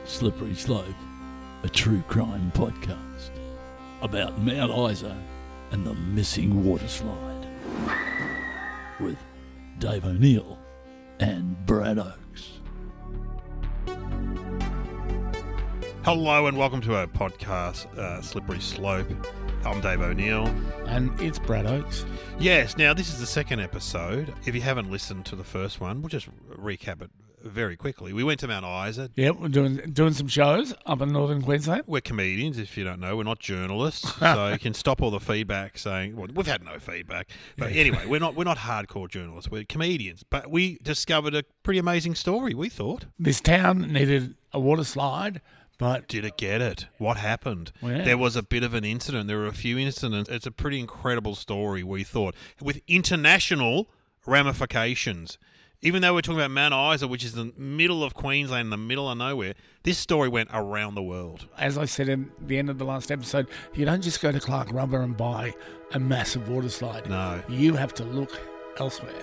Slippery Slope, a true crime podcast about Mount Isa and the missing waterslide with Dave O'Neill and Brad Oakes. Hello and welcome to our podcast, Slippery Slope. I'm Dave O'Neill. And it's Brad Oakes. Yes, now this is the second episode. If you haven't listened to the first one, we'll just recap it very quickly. We went to Mount Isa. Yep, we're doing some shows up in northern Queensland. We're comedians, if you don't know. We're not journalists, so you can stop all the feedback saying, well, we've had no feedback. But anyway, we're not hardcore journalists. We're comedians. But we discovered a pretty amazing story, we thought. This town needed a water slide, but did it get it? What happened? Yeah. There was a bit of an incident. There were a few incidents. It's a pretty incredible story, we thought, with international ramifications. Even though we're talking about Mount Isa, which is the middle of Queensland, in the middle of nowhere, this story went around the world. As I said at the end of the last episode, you don't just go to Clark Rubber and buy a massive water slide. No. You have to look elsewhere.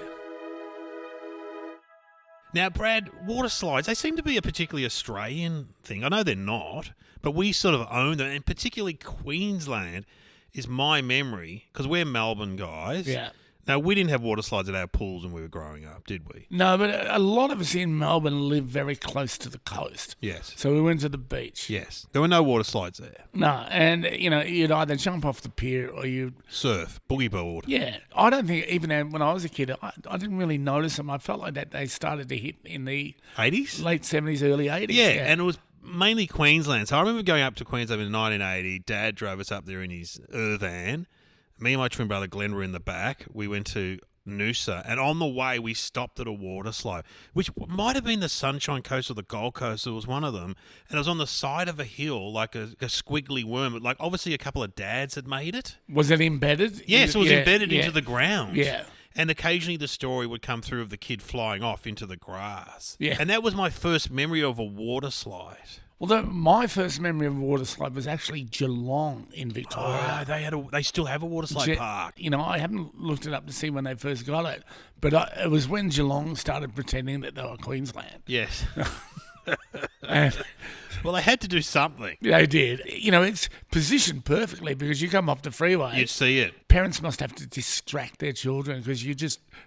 Now, Brad, water slides, they seem to be a particularly Australian thing. I know they're not, but we sort of own them, and particularly Queensland is my memory, because we're Melbourne guys. Yeah. Now, we didn't have water slides at our pools when we were growing up, did we? No, but a lot of us in Melbourne live very close to the coast. Yes. So we went to the beach. Yes. There were no water slides there. No, and, you'd either jump off the pier or you'd... Surf, boogie board. Yeah. I don't think, even when I was a kid, I didn't really notice them. I felt like that they started to hit in the... 80s? Late 70s, early 80s. Yeah, and it was mainly Queensland. So I remember going up to Queensland in 1980. Dad drove us up there in his van. Me and my twin brother Glenn were in the back. We went to Noosa, and on the way we stopped at a water slide, which might have been the Sunshine Coast or the Gold Coast. It was one of them, and it was on the side of a hill, like a squiggly worm. Like obviously a couple of dads had made it. Was it embedded? Yes, it was embedded into the ground. Yeah. And occasionally the story would come through of the kid flying off into the grass. Yeah. And that was my first memory of a water slide. Well, my first memory of a water slide was actually Geelong in Victoria. Oh, they still have a water slide park. I haven't looked it up to see when they first got it, but it was when Geelong started pretending that they were Queensland. Yes. And well, they had to do something. they did. It's positioned perfectly because you come off the freeway. You'd see it. Parents must have to distract their children because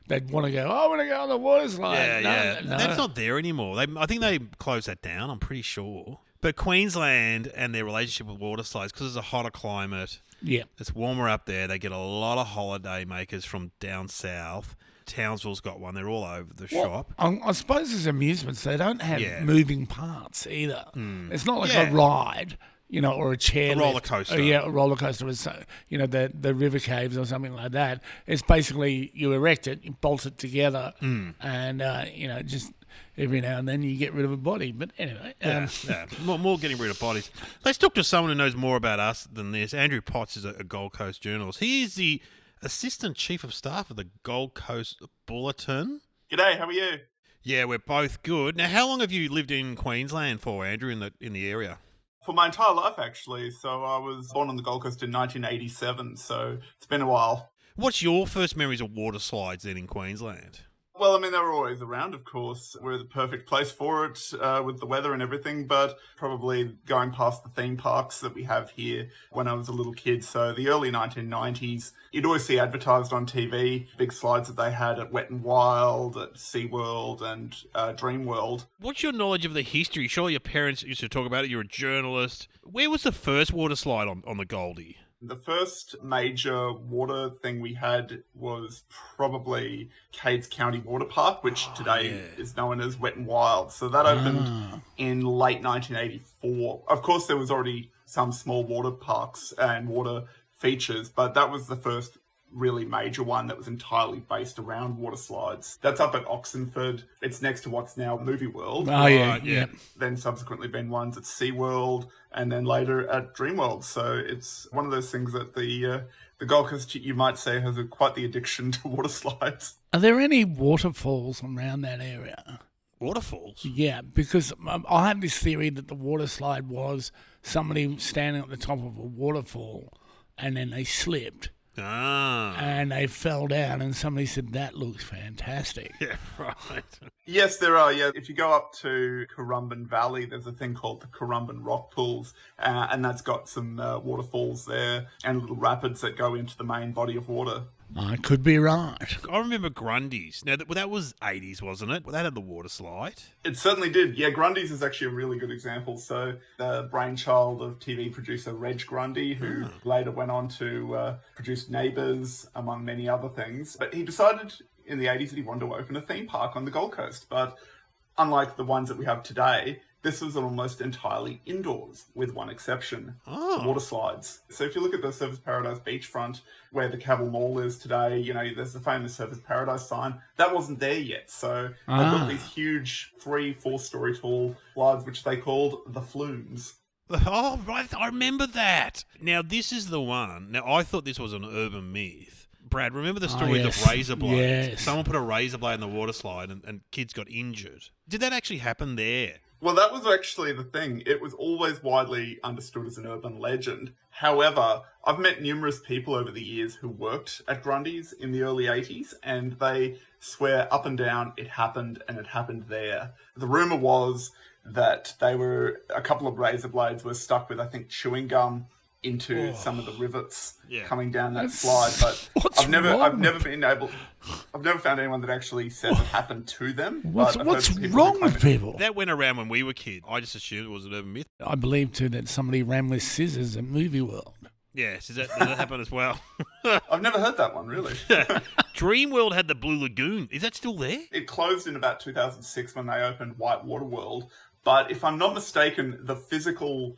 they'd want to go, I want to go on the water slide. No. That's not there anymore. I think they closed that down, I'm pretty sure. But Queensland and their relationship with water slides, because it's a hotter climate, it's warmer up there, they get a lot of holiday makers from down south. Townsville's got one. They're all over the shop. I suppose as amusements, they don't have moving parts either. It's not like a ride, or a chair. A roller coaster. A roller coaster. The river caves or something like that. It's basically you erect it, you bolt it together, and, just every now and then you get rid of a body. But anyway. More getting rid of bodies. Let's talk to someone who knows more about us than this. Andrew Potts is a Gold Coast journalist. He is the Assistant Chief of Staff of the Gold Coast Bulletin. G'day, how are you? Yeah, we're both good. Now, how long have you lived in Queensland for, Andrew, in the area? For my entire life, actually. So I was born on the Gold Coast in 1987, so it's been a while. What's your first memories of water slides then in Queensland? Well, they were always around, of course. We're the perfect place for it with the weather and everything, but probably going past the theme parks that we have here when I was a little kid. So the early 1990s, you'd always see advertised on TV, big slides that they had at Wet n Wild, at SeaWorld and Dreamworld. What's your knowledge of the history? Surely your parents used to talk about it. You're a journalist. Where was the first water slide on the Goldie? The first major water thing we had was probably Cades County Water Park, which today is known as Wet n Wild. So that opened in late 1984. Of course, there was already some small water parks and water features, but that was the first really major one that was entirely based around water slides. That's up at Oxenford. It's next to what's now Movie World. Oh, yeah. Then subsequently been ones at SeaWorld and then later at Dreamworld. So it's one of those things that the Gold Coast, you might say, has quite the addiction to water slides. Are there any waterfalls around that area? Waterfalls? Yeah, because I have this theory that the water slide was somebody standing at the top of a waterfall and then they slipped Ah. and they fell down, and somebody said, that looks fantastic. Yeah, right. Yes, there are. Yeah, if you go up to Currumbin Valley, there's a thing called the Currumbin Rock Pools, and that's got some waterfalls there and little rapids that go into the main body of water. I could be right. I remember Grundy's. Now, that was 80s, wasn't it? Well, that had the water slide. It certainly did. Yeah, Grundy's is actually a really good example. So the brainchild of TV producer Reg Grundy, who later went on to produce Neighbours, among many other things. But he decided in the 80s that he wanted to open a theme park on the Gold Coast. But unlike the ones that we have today, this was almost entirely indoors, with one exception, water slides. So if you look at the Surfers Paradise beachfront, where the Cavill Mall is today, there's the famous Surfers Paradise sign. That wasn't there yet. So they built these huge 3-4 story tall slides, which they called the Flumes. Oh, right. I remember that. Now, this is the one. Now, I thought this was an urban myth. Brad, remember the story of the razor blade? Yes. Someone put a razor blade in the water slide and kids got injured. Did that actually happen there? Well, that was actually the thing. It was always widely understood as an urban legend. However, I've met numerous people over the years who worked at Grundy's in the early 80s, and they swear up and down it happened, and it happened there. The rumour was that a couple of razor blades were stuck with, I think, chewing gum into some of the rivets coming down that slide, but I've never found anyone that actually says it happened to them. What's wrong with people? That went around when we were kids. I just assumed it was an urban myth. I believe too that somebody ran with scissors at Movie World. Yes, does that happen as well? I've never heard that one, really. Dreamworld had the Blue Lagoon. Is that still there? It closed in about 2006 when they opened Whitewater World, but if I'm not mistaken, the physical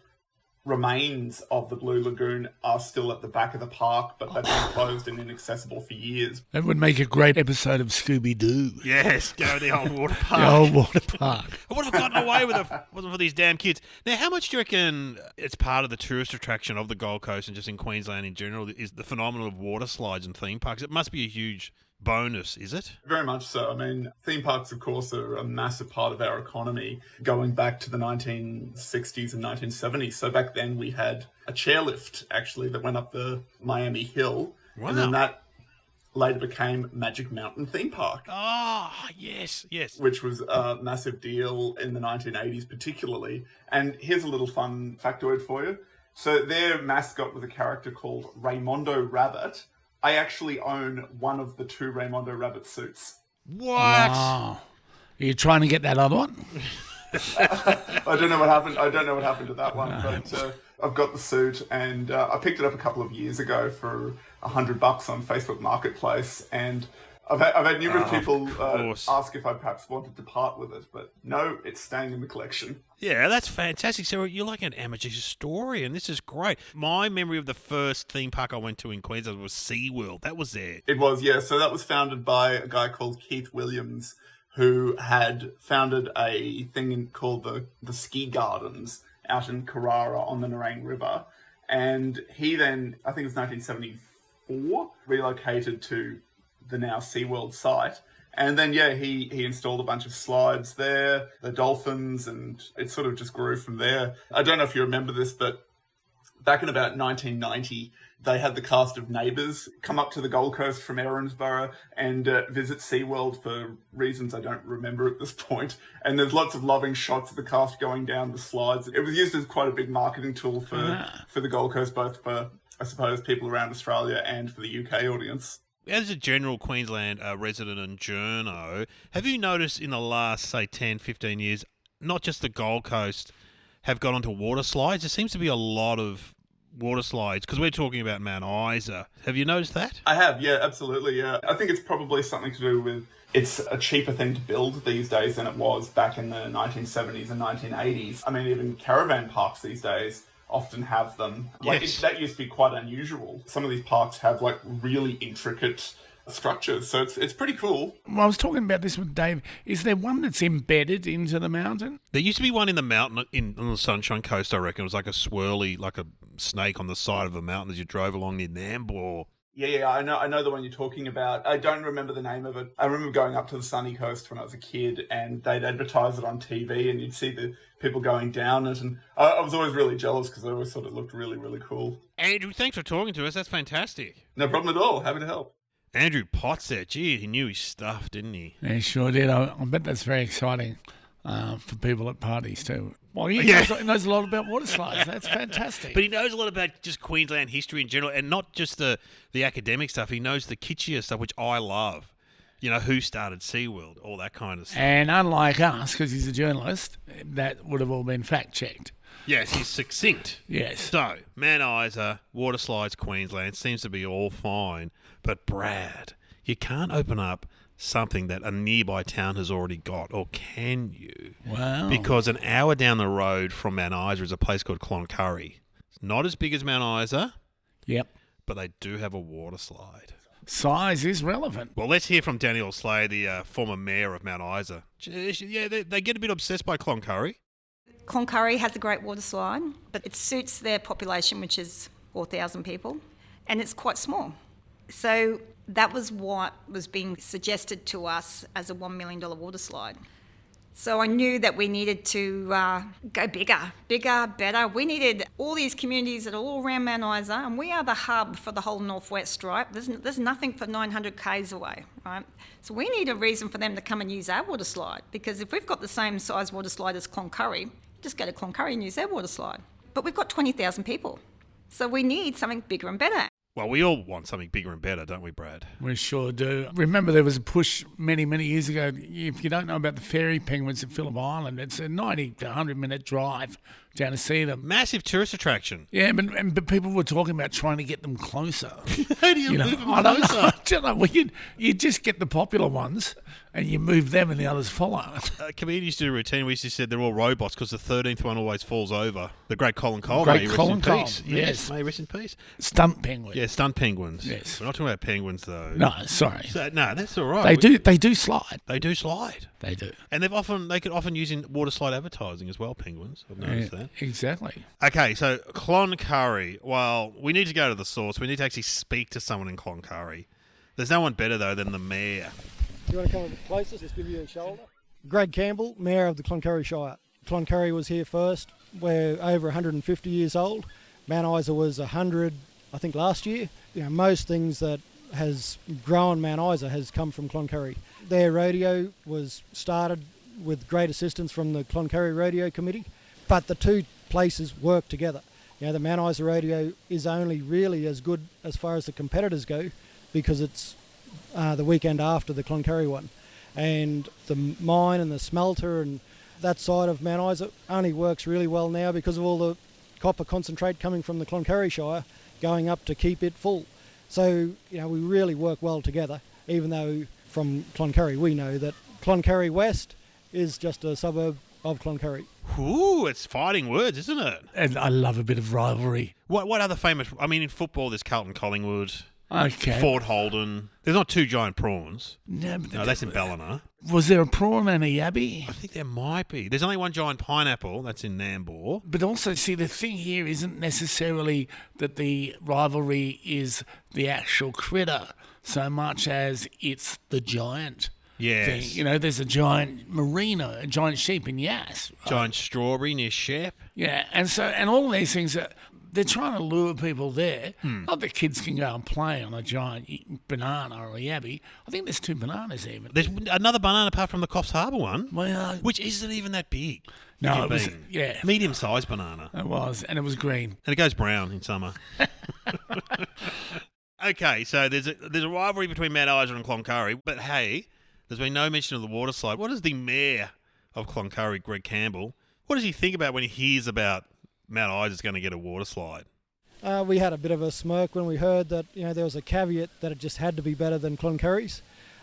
remains of the Blue Lagoon are still at the back of the park, but they've been closed and inaccessible for years. That would make a great episode of Scooby-Doo. Yes, go to the old water park. The old water park. I would have gotten away with it if it wasn't for these damn kids. Now, how much do you reckon it's part of the tourist attraction of the Gold Coast and just in Queensland in general is the phenomenon of water slides and theme parks? It must be a huge bonus, is it? Very much so. I mean, theme parks, of course, are a massive part of our economy going back to the 1960s and 1970s. So back then we had a chairlift, actually, that went up the Miami Hill. Wow. And then that later became Magic Mountain Theme Park. Oh, yes. Which was a massive deal in the 1980s particularly. And here's a little fun factoid for you. So their mascot was a character called Raymondo Rabbit. I actually own one of the 2 Raymondo Rabbit suits. What? Are you trying to get that other one? I don't know what happened. I don't know what happened to that one, but I've got the suit, and I picked it up a couple of years ago for $100 on Facebook Marketplace, and I've had numerous people ask if I perhaps wanted to part with it, but no, it's staying in the collection. Yeah, that's fantastic. So you're like an amateur historian. This is great. My memory of the first theme park I went to in Queensland was SeaWorld. That was there. It was, yeah. So that was founded by a guy called Keith Williams, who had founded a thing called the Ski Gardens out in Carrara on the Nerang River. And he then, I think it was 1974, relocated to the now SeaWorld site. And then, he installed a bunch of slides there, the dolphins, and it sort of just grew from there. I don't know if you remember this, but back in about 1990, they had the cast of Neighbours come up to the Gold Coast from Erinsborough and visit SeaWorld for reasons I don't remember at this point. And there's lots of loving shots of the cast going down the slides. It was used as quite a big marketing tool for the Gold Coast, both for, I suppose, people around Australia and for the UK audience. As a general Queensland resident and journo, have you noticed in the last, say, 10, 15 years, not just the Gold Coast have gone onto water slides? There seems to be a lot of water slides, because we're talking about Mount Isa. Have you noticed that? I have, yeah, absolutely, yeah. I think it's probably something to do with it's a cheaper thing to build these days than it was back in the 1970s and 1980s. I mean, even caravan parks these days often have them. Yes. That used to be quite unusual. Some of these parks have really intricate structures, so it's pretty cool. Well, I was talking about this with Dave. Is there one that's embedded into the mountain? There used to be one in the mountain on the Sunshine Coast, I reckon. It was like a swirly, like a snake on the side of a mountain as you drove along near Nambour. Yeah, I know the one you're talking about. I don't remember the name of it. I remember going up to the sunny coast when I was a kid, and they'd advertise it on TV, and you'd see the people going down it, and I was always really jealous because I always thought it looked really, really cool. Andrew, thanks for talking to us. That's fantastic. No problem at all. Happy to help. Andrew Potts there. Gee, he knew his stuff, didn't he? Yeah, he sure did. I bet that's very exciting for people at parties too. Well, he knows a lot about water slides. That's fantastic. But he knows a lot about just Queensland history in general, and not just the academic stuff. He knows the kitschier stuff, which I love. You know, who started SeaWorld, all that kind of stuff. And unlike us, because he's a journalist, that would have all been fact-checked. Yes, he's succinct. Yes. So, Mount Isa, water slides, Queensland, seems to be all fine. But, Brad, you can't open up something that a nearby town has already got, or can you? Wow. Because an hour down the road from Mount Isa is a place called Cloncurry. It's not as big as Mount Isa. Yep. But they do have a water slide. Size is relevant. Well, let's hear from Danielle Slade, the former mayor of Mount Isa. Yeah, they get a bit obsessed by Cloncurry. Cloncurry has a great water slide, but it suits their population, which is 4,000 people, and it's quite small. So that was what was being suggested to us as a $1 million water slide. So I knew that we needed to go bigger, better. We needed all these communities that are all around Mount Isa, and we are the hub for the whole northwest stripe. There's nothing for 900 k's away, right? So we need a reason for them to come and use our water slide, because if we've got the same size water slide as Cloncurry, just go to Cloncurry and use their water slide. But we've got 20,000 people, so we need something bigger and better. Well, we all want something bigger and better, don't we, Brad? We sure do. Remember, there was a push many, many years ago. If you don't know about the fairy penguins at Phillip Island, it's a 90 to 100-minute drive down to see them. Massive tourist attraction. Yeah, but people were talking about trying to get them closer. How do you move them closer? I don't know. Well, you just get the popular ones and you move them and the others follow. Comedians used to do a routine. We used to say they're all robots because the 13th one always falls over. The great Colin Cole. Great may Colin rest in Cole, peace. yes. May rest in peace. Stunt penguin. Yeah, stunt penguins. Yes. We're not talking about penguins, though. No, sorry. No, that's all right. They do slide. They do slide. They do. And they could often use in water slide advertising as well, penguins. I've noticed that. Exactly. Okay, so Cloncurry. Well, we need to go to the source. We need to actually speak to someone in Cloncurry. There's no one better, though, than the mayor. You want to come a bit closer? Just give you a shoulder. Greg Campbell, Mayor of the Cloncurry Shire. Cloncurry was here first. We're over 150 years old. Mount Isa was 100, I think, last year. You know, most things that has grown Mount Isa has come from Cloncurry. Their rodeo was started with great assistance from the Cloncurry Rodeo Committee, but the two places work together. You know, the Mount Isa Rodeo is only really as good as far as the competitors go because it's the weekend after the Cloncurry one. And the mine and the smelter and that side of Mount Isa only works really well now because of all the copper concentrate coming from the Cloncurry Shire going up to keep it full. So, you know, we really work well together, even though from Cloncurry we know that Cloncurry West is just a suburb of Cloncurry. Ooh, it's fighting words, isn't it? And I love a bit of rivalry. What other famous... I mean, in football, there's Carlton Collingwood, Okay. Fort Holden. There's not two giant prawns. No, That's in Ballina. Was there a prawn and a yabby? I think there might be. There's only one giant pineapple. That's in Nambour. But also, see, the thing here isn't necessarily that the rivalry is the actual critter so much as it's the giant. Yes. Thing. You know, there's a giant merino, a giant sheep in Yass. Right? Giant strawberry near Shep. Yeah, and all these things they're trying to lure people there. Not that kids can go and play on a giant banana or a yabby. I think there's two bananas even. There's another banana apart from the Coffs Harbour one, Well, which isn't even that big. no, it was Medium-sized banana. It was, and it was green. And it goes brown in summer. Okay, so there's a rivalry between Mount Isa and Cloncurry, but hey, there's been no mention of the water slide. What does the mayor of Cloncurry, Greg Campbell, what does he think about when he hears about Mount Isa's going to get a water slide? We had a bit of a smirk when we heard that, you know, there was a caveat that it just had to be better than Cloncurry's,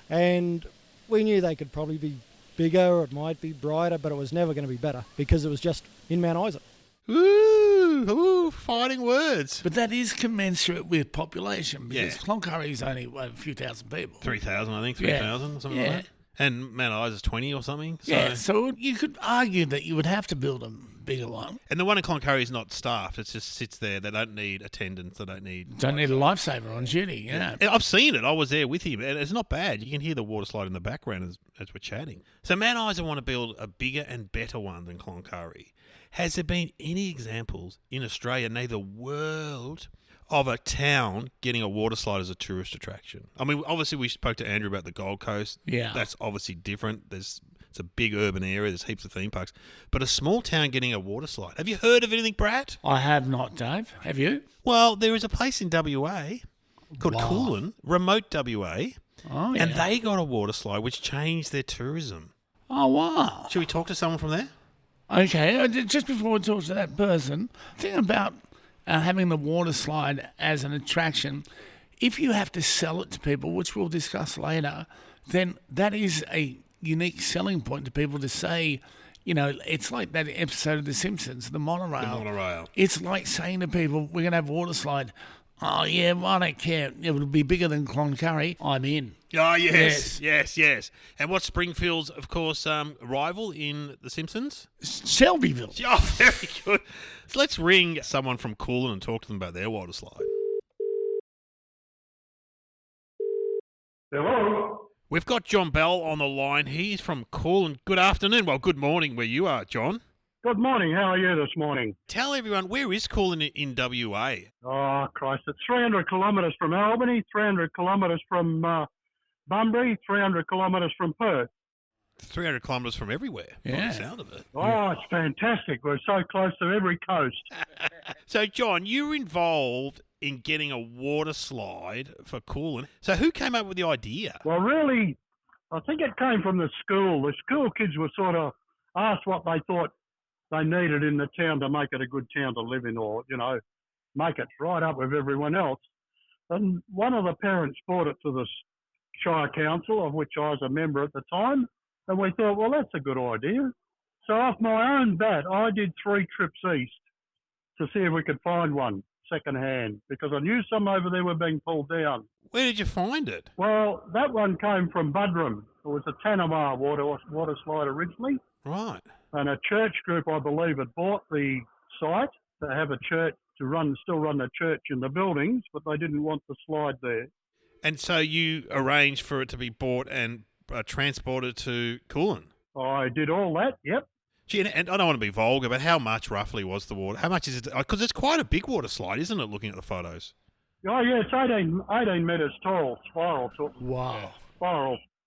and we knew they could probably be bigger or it might be brighter, but it was never going to be better because it was just in Mount Isa. Ooh, fighting words. But that is commensurate with population because Yeah. Cloncurry's only a few thousand people. 3,000, I think, Yeah. 3,000 or something Yeah. like that. And Mount Isa's 20 or something. So Yeah, so you could argue that you would have to build them bigger one. And the one in Cloncurry is not staffed. It just sits there. They don't need attendance. They don't need... Don't need a lifesaver on duty, yeah. I've seen it. I was there with him, and it's not bad. You can hear the water slide in the background as we're chatting. So Mount Isa want to build a bigger and better one than Cloncurry. Has there been any examples in Australia, nay, the world, of a town getting a water slide as a tourist attraction? I mean, obviously we spoke to Andrew about the Gold Coast. Yeah. That's obviously different. It's a big urban area. There's heaps of theme parks. But a small town getting a water slide. Have you heard of anything, Brad? I have not, Dave. Have you? Well, there is a place in WA called Coghlan, remote WA, Oh, yeah. and they got a water slide which changed their tourism. Oh, wow. Should we talk to someone from there? Okay, just before we talk to that person, think about having the water slide as an attraction. If you have to sell it to people, which we'll discuss later, then that is a unique selling point to people to say, you know, it's like that episode of The Simpsons, the monorail. The monorail. It's like saying to people, we're going to have a water slide. Oh, yeah, well, I don't care. It'll be bigger than Cloncurry. I'm in. Oh, yes. And what's Springfield's, of course, rival in The Simpsons? Shelbyville. Oh, very good. So let's ring someone from Coghlan and talk to them about their water slide. Hello. We've got John Bell on the line. He's from Coghlan. Good afternoon. Well, good morning where you are, John. Good morning. How are you this morning? Tell everyone, where is Coghlan in WA? Oh, Christ. It's 300 kilometres from Albany, 300 kilometres from Bunbury, 300 kilometres from Perth. 300 kilometres from everywhere, by Yeah. the sound of it. Oh, it's fantastic. We're so close to every coast. So, John, you were involved in getting a water slide for Coghlan. So who came up with the idea? Well, really, I think it came from the school. The school kids were sort of asked what they thought they needed in the town to make it a good town to live in, or, you know, make it right up with everyone else. And one of the parents brought it to the Shire Council, of which I was a member at the time, and we thought, well, that's a good idea. So off my own bat, I did 3 trips east to see if we could find one second-hand, because I knew some over there were being pulled down. Where did you find it? Well, that one came from Budrum. It was a Tanamar water slide originally. Right. And a church group, I believe, had bought the site to have a church to still run the church in the buildings, but they didn't want the slide there. And so you arranged for it to be bought and transported to Coghlan? I did all that, yep. Gee, and I don't want to be vulgar, but how much roughly was the water? How much is it? Because it's quite a big water slide, isn't it, looking at the photos? Oh, yeah, it's 18 metres tall, spiral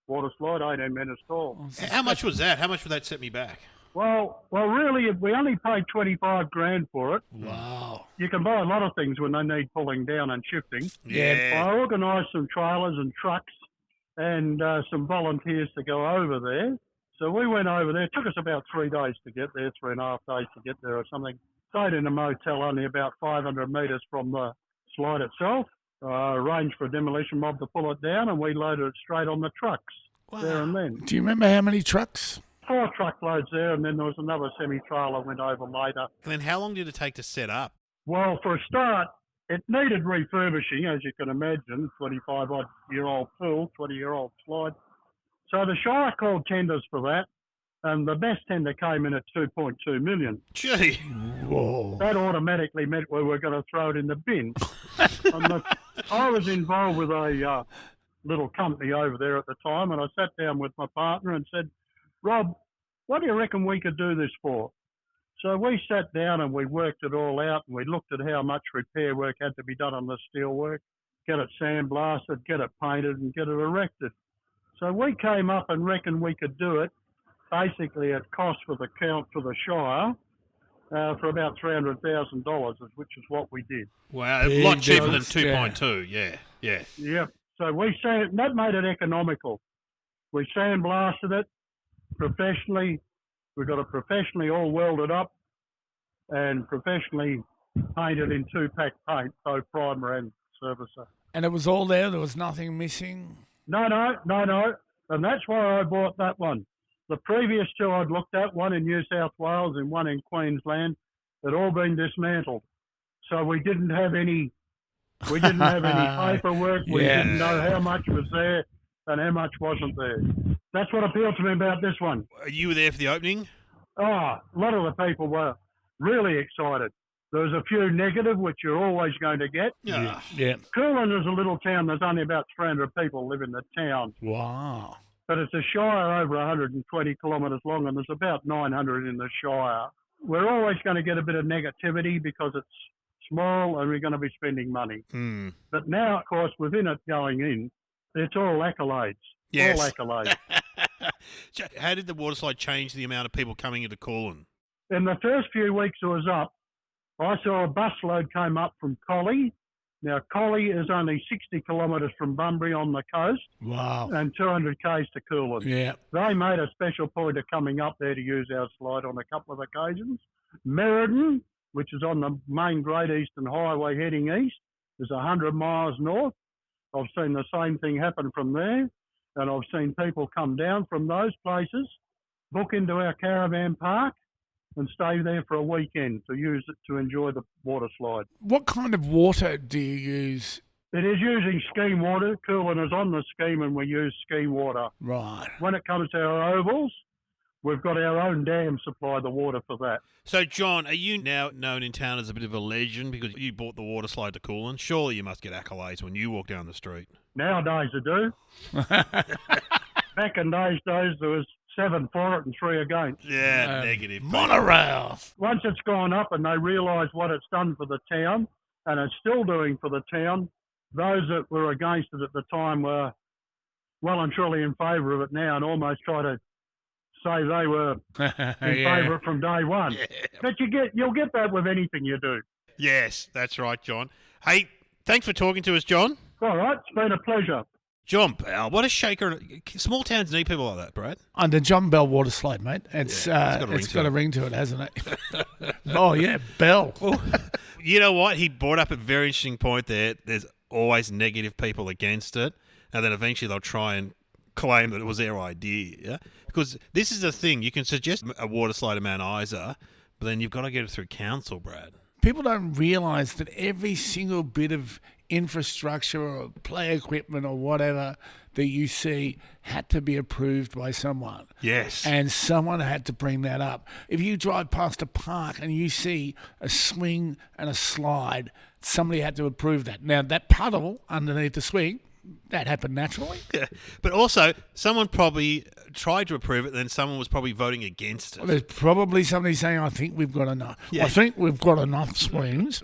water slide, 18 metres tall. How much was that? How much would that set me back? Well, really, we only paid $25,000 for it. Wow. You can buy a lot of things when they need pulling down and shifting. Yeah. I organised some trailers and trucks and some volunteers to go over there. So we went over there. It took us about 3 days to get there, 3.5 days to get there or something. Stayed in a motel only about 500 metres from the slide itself. Arranged for a demolition mob to pull it down, and we loaded it straight on the trucks there and then. Do you remember how many trucks? 4 truckloads there, and then there was another semi-trailer went over later. And then how long did it take to set up? Well, for a start, it needed refurbishing, as you can imagine, 25-odd-year-old pool, 20-year-old slide. So the Shire called tenders for that, and the best tender came in at $2.2 million. Gee. Whoa. That automatically meant we were going to throw it in the bin. I was involved with a little company over there at the time, and I sat down with my partner and said, Rob, what do you reckon we could do this for? So we sat down and we worked it all out, and we looked at how much repair work had to be done on the steel work, get it sandblasted, get it painted, and get it erected. So we came up and reckoned we could do it basically at cost for the count for the Shire for about $300,000, which is what we did. Wow, a lot cheaper than 2.2. Yeah. Yep. So that made it economical. We sandblasted it professionally. We got it professionally all welded up and professionally painted in 2-pack paint, both primer and servicer. And it was all there? There was nothing missing? No. And that's why I bought that one. The previous 2 I'd looked at, one in New South Wales and one in Queensland, had all been dismantled. So we didn't have any paperwork. We didn't know how much was there and how much wasn't there. That's what appealed to me about this one. You were there for the opening? Oh, a lot of the people were. really excited. There was a few negative, which you're always going to get. Yeah. Yeah. Coghlan is a little town. There's only about 300 people live in the town. Wow. But it's a shire over 120 kilometres long, and there's about 900 in the shire. We're always going to get a bit of negativity because it's small and we're going to be spending money. Mm. But now, of course, within it going in, it's all accolades. Yes. All accolades. So how did the waterslide change the amount of people coming into Coghlan? In the first few weeks it was up, I saw a busload came up from Collie. Now, Collie is only 60 kilometres from Bunbury on the coast Wow. and 200 k's to Coghlan. Yeah. They made a special point of coming up there to use our slide on a couple of occasions. Merredin, which is on the main Great Eastern Highway heading east, is 100 miles north. I've seen the same thing happen from there, and I've seen people come down from those places, book into our caravan park, and stay there for a weekend to use it to enjoy the water slide. What kind of water do you use? It is using scheme water. Coghlan is on the scheme and we use scheme water. Right. When it comes to our ovals, we've got our own dam supply the water for that. So, John, are you now known in town as a bit of a legend because you bought the waterslide to Coghlan? Surely you must get accolades when you walk down the street. Nowadays I do. Back in those days there was 7 for it and 3 against. Yeah, negative. Monorail. Once it's gone up and they realise what it's done for the town, and it's still doing for the town, those that were against it at the time were well and truly in favour of it now and almost try to say they were in favour of it from day one. Yeah. But you'll get that with anything you do. Yes, that's right, John. Hey, thanks for talking to us, John. All right, it's been a pleasure. John Bell, what a shaker. Small towns need people like that, Brad. Under John Bell Waterslide, mate. It's got a ring to it, hasn't it? Oh, yeah, Bell. You know what? He brought up a very interesting point there. There's always negative people against it, and then eventually they'll try and claim that it was their idea. Yeah? Because this is the thing. You can suggest a waterslide at Mount Isa, but then you've got to get it through council, Brad. People don't realise that every single bit of infrastructure or play equipment or whatever that you see had to be approved by someone. Yes. And someone had to bring that up. If you drive past a park and you see a swing and a slide, somebody had to approve that. Now, that puddle underneath the swing, that happened naturally. Yeah. But also, someone probably tried to approve it, then someone was probably voting against it. Well, there's probably somebody saying, I think we've got enough. Yeah. I think we've got enough swings.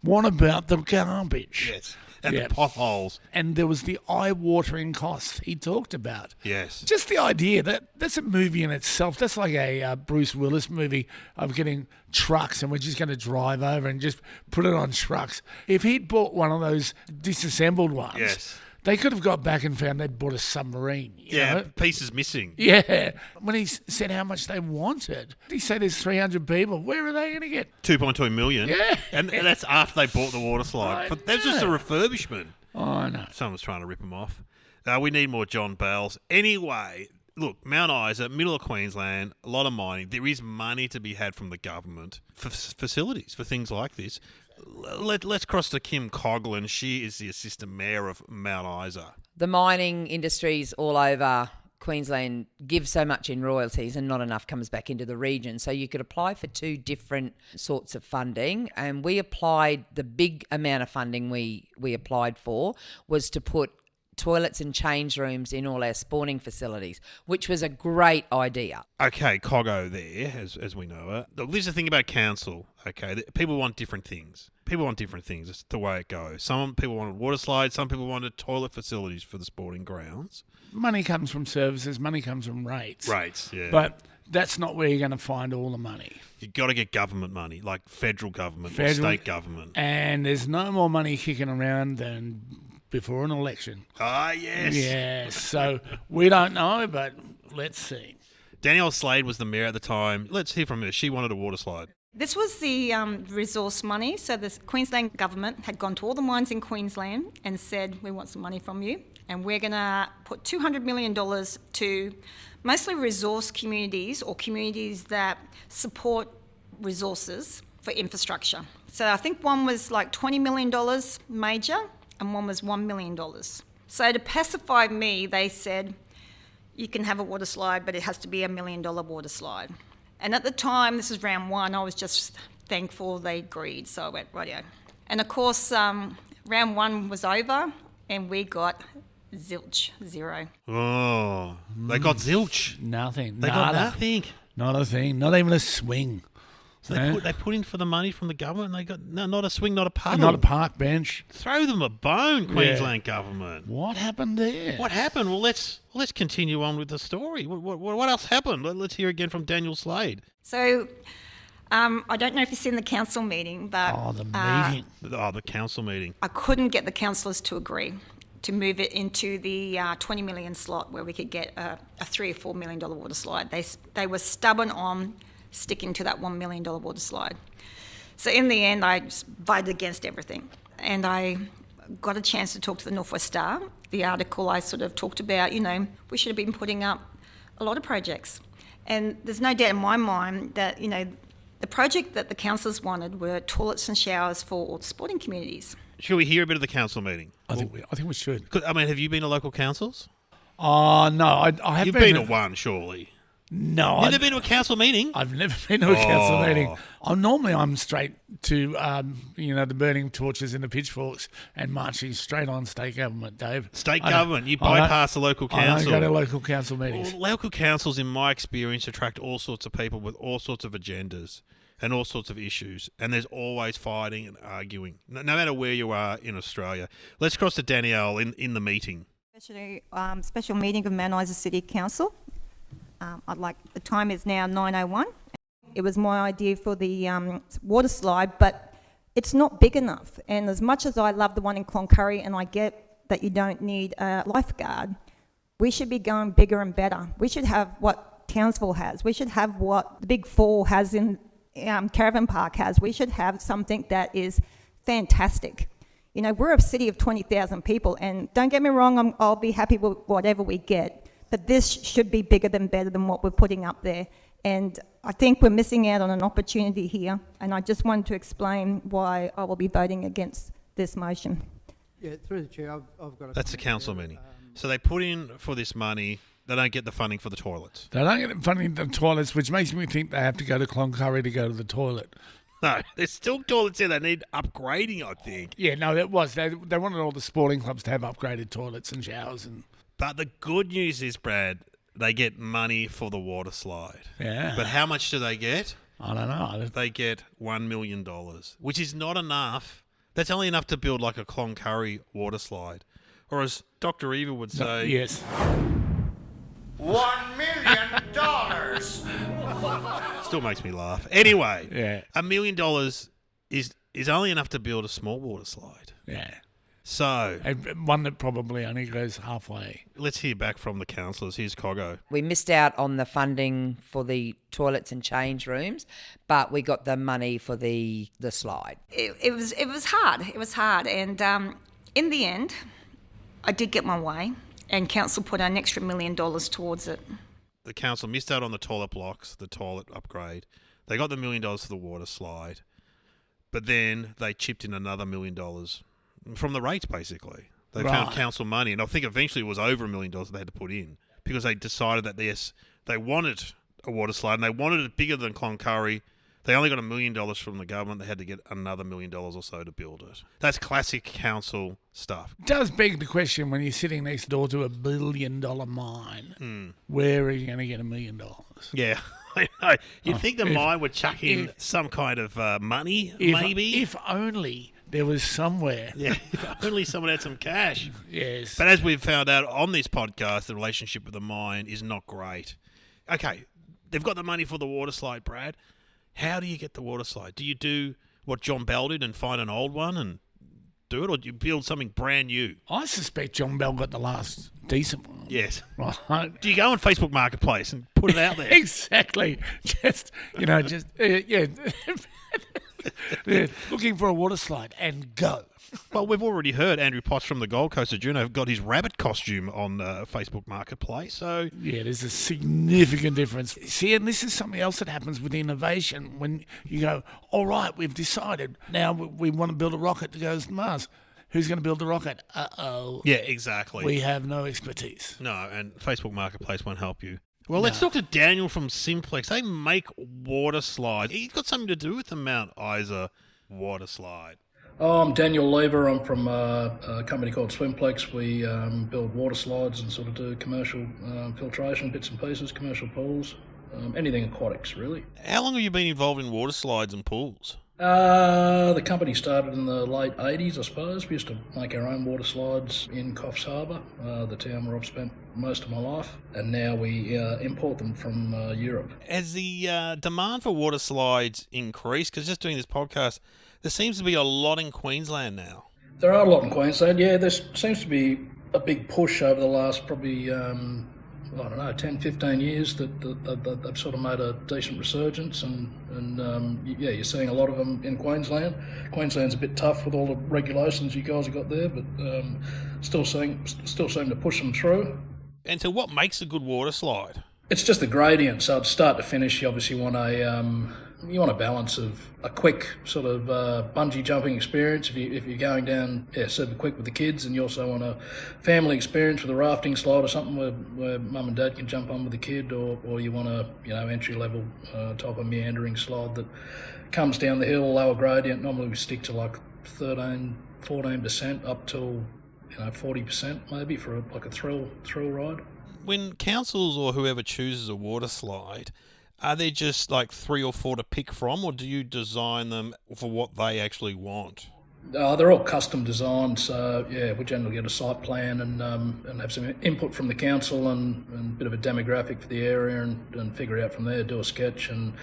What about the garbage? Yes. And the potholes. And there was the eye-watering costs he talked about. Yes. Just the idea that's a movie in itself. That's like a Bruce Willis movie of getting trucks and we're just going to drive over and just put it on trucks. If he'd bought one of those disassembled ones, Yes. they could have got back and found they'd bought a submarine. You know? Pieces missing. Yeah. When he said how much they wanted, he said there's 300 people. Where are they going to get? 2.2 million. Yeah. And that's after they bought the water slide. I But that's just a know. refurbishment. Oh, no. Someone's trying to rip them off. We need more John Bells. Anyway, look, Mount Isa, middle of Queensland, a lot of mining. There is money to be had from the government for facilities, for things like this. Let's cross to Kim Coghlan. She is the assistant mayor of Mount Isa. The mining industries all over Queensland give so much in royalties and not enough comes back into the region. So you could apply for 2 different sorts of funding, and we applied, the big amount of funding we applied for was to put toilets and change rooms in all our spawning facilities, which was a great idea. Okay, Coggo there, as we know it. Look, this is the thing about council, okay? People want different things. It's the way it goes. Some people wanted water slides, some people wanted toilet facilities for the sporting grounds. Money comes from services, money comes from rates. Rates, yeah. But that's not where you're going to find all the money. You've got to get government money, like federal government or state government. And there's no more money kicking around than before an election. Ah, yes. Yeah, so we don't know, but let's see. Danielle Slade was the mayor at the time. Let's hear from her. She wanted a water slide. This was the resource money. So the Queensland government had gone to all the mines in Queensland and said, we want some money from you. And we're going to put $200 million to mostly resource communities or communities that support resources for infrastructure. So I think one was like $20 million major and one was $1 million. So to pacify me, they said, you can have a water slide, but it has to be $1 million water slide. And at the time, this is round 1, I was just thankful they agreed. So I went, rightio. And of course, round one was over and we got zilch, 0. Oh, they got zilch. Nothing. They got nothing. Not a thing. Not even a swing. So they put in for the money from the government and they got not a swing, not a puddle. Not a park bench. Throw them a bone, Queensland government. What happened there? What happened? Well, let's continue on with the story. What else happened? Let's hear again from Danielle Slade. So I don't know if you've seen the council meeting, but The meeting. The council meeting. I couldn't get the councillors to agree to move it into the 20 million slot where we could get a $3 or $4 million water slide. They were stubborn on sticking to that $1 million water slide. So in the end, I just voted against everything. And I got a chance to talk to the Northwest Star. The article I sort of talked about, we should have been putting up a lot of projects. And there's no doubt in my mind that, the project that the councillors wanted were toilets and showers for all the sporting communities. Should we hear a bit of the council meeting? I think we should. Have you been to local councils? Oh, no. I have You've been to one, surely. No. You've never been to a council meeting? I've never been to a council meeting. I'm straight to, the burning torches and the pitchforks and marching straight on state government, Dave. State government? You bypass the local council? I don't go to local council meetings. Well, local councils, in my experience, attract all sorts of people with all sorts of agendas and all sorts of issues, and there's always fighting and arguing, no matter where you are in Australia. Let's cross to Danielle in the meeting. Special meeting of Mount Isa City Council. The time is now 9:01. It was my idea for the water slide, but it's not big enough. And as much as I love the one in Cloncurry, and I get that you don't need a lifeguard, we should be going bigger and better. We should have what Townsville has. We should have what the Big Four has in Caravan Park has. We should have something that is fantastic. We're a city of 20,000 people, and don't get me wrong, I'll be happy with whatever we get. But this should be bigger than better than what we're putting up there. And I think we're missing out on an opportunity here. And I just wanted to explain why I will be voting against this motion. Yeah, through the chair, I've got a... That's the council meeting. So they put in for this money. They don't get the funding for the toilets. They don't get the funding for the toilets, which makes me think they have to go to Cloncurry to go to the toilet. No, there's still toilets there. They need upgrading, I think. Yeah, no, that was. They wanted all the sporting clubs to have upgraded toilets and showers and... But the good news is, Brad, they get money for the water slide. Yeah. But how much do they get? I don't know. They get $1 million, which is not enough. That's only enough to build like a Cloncurry water slide. Or as Dr. Eva would say... Yes. $1 million. Still makes me laugh. Anyway, Yeah. $1 million is only enough to build a small water slide. Yeah. So... One that probably only goes halfway. Let's hear back from the councillors. Here's Coggo. We missed out on the funding for the toilets and change rooms, but we got the money for the slide. It was hard. It was hard. And in the end, I did get my way, and council put an extra $1 million towards it. The council missed out on the toilet blocks, the toilet upgrade. They got the $1 million for the water slide, but then they chipped in another $1 million from the rates, basically. They found council money, and I think eventually it was over $1 million they had to put in because they decided that, yes, they wanted a water slide, and they wanted it bigger than Cloncurry. They only got $1 million from the government. They had to get another $1 million or so to build it. That's classic council stuff. It does beg the question when you're sitting next door to $1 billion mine, where are you going to get $1 million? Yeah, I know. You'd think the mine would chuck in some kind of money, maybe. If only there was somewhere. Yeah, if only someone had some cash. Yes. But as we've found out on this podcast, the relationship with the mine is not great. Okay, they've got the money for the water slide, Brad. How do you get the water slide? Do you do what John Bell did and find an old one and do it, or do you build something brand new? I suspect John Bell got the last decent one. Yes. Right. Do you go on Facebook Marketplace and put it out there? Exactly. Yeah, looking for a water slide and go. Well, we've already heard Andrew Potts from the Gold Coast of Juno got his rabbit costume on Facebook Marketplace. So yeah, there's a significant difference. See, and this is something else that happens with innovation. When you go, all right, we've decided now we want to build a rocket that goes to Mars. Who's going to build the rocket? Uh-oh. Yeah, exactly. We have no expertise. No, and Facebook Marketplace won't help you. Well, let's talk to Daniel from Simplex. They make water slides. He's got something to do with the Mount Isa water slide. Oh, I'm Danielle Slade. I'm from a company called Swimplex. We build water slides and sort of do commercial filtration, bits and pieces, commercial pools, anything aquatics, really. How long have you been involved in water slides and pools? The company started in the late 80s, I suppose. We used to make our own water slides in Coffs Harbour, the town where I've spent most of my life, and now we import them from Europe. Has the demand for water slides increased? Because just doing this podcast, there seems to be a lot in Queensland now. There are a lot in Queensland, yeah. There seems to be a big push over the last probably, 10, 15 years that they've sort of made a decent resurgence, and you're seeing a lot of them in Queensland. Queensland's a bit tough with all the regulations you guys have got there, but still seem to push them through. And so what makes a good water slide? It's just the gradient, so it's start to finish. You obviously want a balance of a quick sort of bungee jumping experience if you're going down super quick with the kids, and you also want a family experience with a rafting slide or something where mum and dad can jump on with the kid, or you want a entry level type of meandering slide that comes down the hill, lower gradient. Normally we stick to like 13-14% up till 40% maybe for a thrill ride. When councils or whoever chooses a water slide, are there just like 3 or 4 to pick from, or do you design them for what they actually want? They're all custom designed, so we generally get a site plan and have some input from the council and a bit of a demographic for the area and figure out from there, do a sketch, and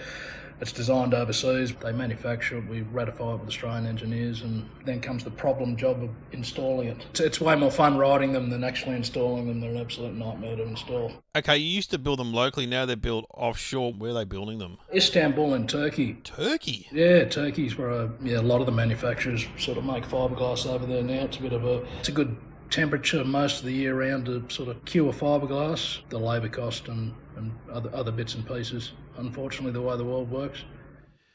it's designed overseas. They manufacture it, we ratify it with Australian engineers, and then comes the problem job of installing it. It's way more fun writing them than actually installing them. They're an absolute nightmare to install. Okay, you used to build them locally, now they're built offshore. Where are they building them? Istanbul in Turkey. Turkey? Yeah, Turkey's where a lot of the manufacturers sort of make fiberglass over there now. It's a good temperature most of the year round to sort of cure fiberglass. The labour cost and other bits and pieces, unfortunately, the way the world works.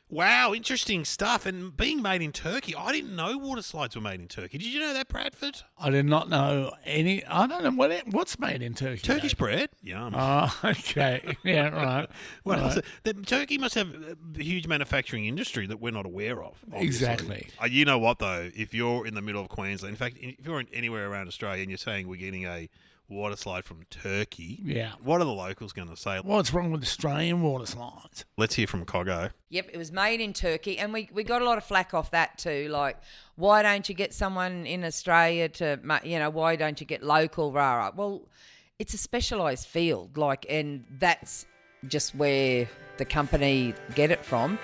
Wow, interesting stuff. And being made in Turkey, I didn't know water slides were made in Turkey. Did you know that, Bradford? I did not know any. I don't know what's made in Turkey. Turkish bread? Yum. Oh, okay. Yeah, right. What else? Turkey must have a huge manufacturing industry that we're not aware of. Obviously. Exactly. You know what, though? If you're in the middle of Queensland, in fact, if you're anywhere around Australia and you're saying we're getting a water slide from Turkey, what are the locals going to say? What's wrong with Australian water slides? Let's hear from Coggo. Yep, it was made in Turkey, and we got a lot of flack off that too. Like, why don't you get someone in Australia to, why don't you get local, rah? Well, it's a specialised field, and that's just where the company get it from.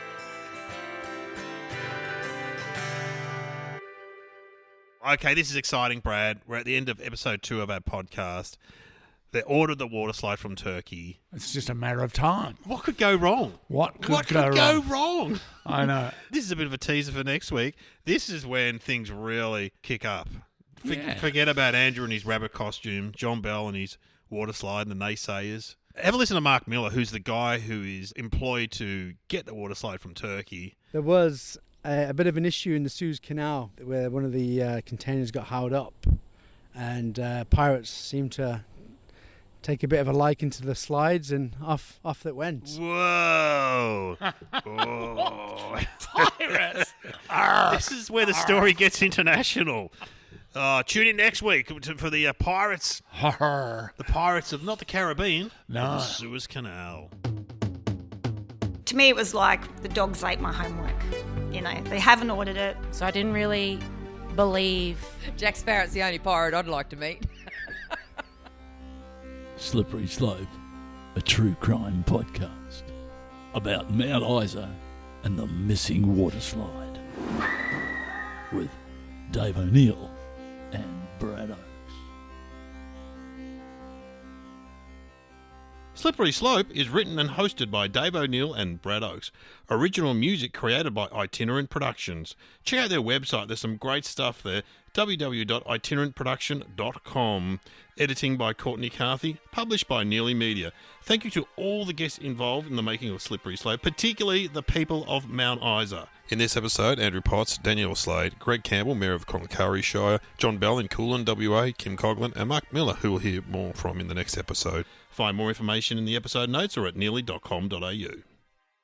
Okay, this is exciting, Brad. We're at the end of episode 2 of our podcast. They ordered the water slide from Turkey. It's just a matter of time. What could go wrong? What could go wrong? I know. This is a bit of a teaser for next week. This is when things really kick up. Forget about Andrew and his rabbit costume, John Bell and his water slide and the naysayers. Have a listen to Mark Miller, who's the guy who is employed to get the water slide from Turkey. There was a bit of an issue in the Suez Canal where one of the containers got held up, and pirates seemed to take a bit of a liking to the slides, and off it went. Whoa! Oh. Pirates! This is where the story gets international. Tune in next week for the pirates. The pirates of not the Caribbean, but the Suez Canal. To me, it was like the dogs ate my homework. They haven't ordered it. So I didn't really believe. Jack Sparrow's the only pirate I'd like to meet. Slippery Slope, a true crime podcast about Mount Isa and the missing water slide with Dave O'Neill and Brad Oakes. Slippery Slope is written and hosted by Dave O'Neill and Brad Oakes. Original music created by Itinerant Productions. Check out their website, there's some great stuff there. www.itinerantproduction.com. Editing by Courtney Carthy. Published by Nearly Media. Thank you to all the guests involved in the making of Slippery Slope, particularly the people of Mount Isa. In this episode, Andrew Potts, Danielle Slade, Greg Campbell, Mayor of Cloncurry Shire, John Bell in Coghlan, WA, Kim Coghlan, and Mark Miller, who we'll hear more from in the next episode. Find more information in the episode notes or at nearly.com.au.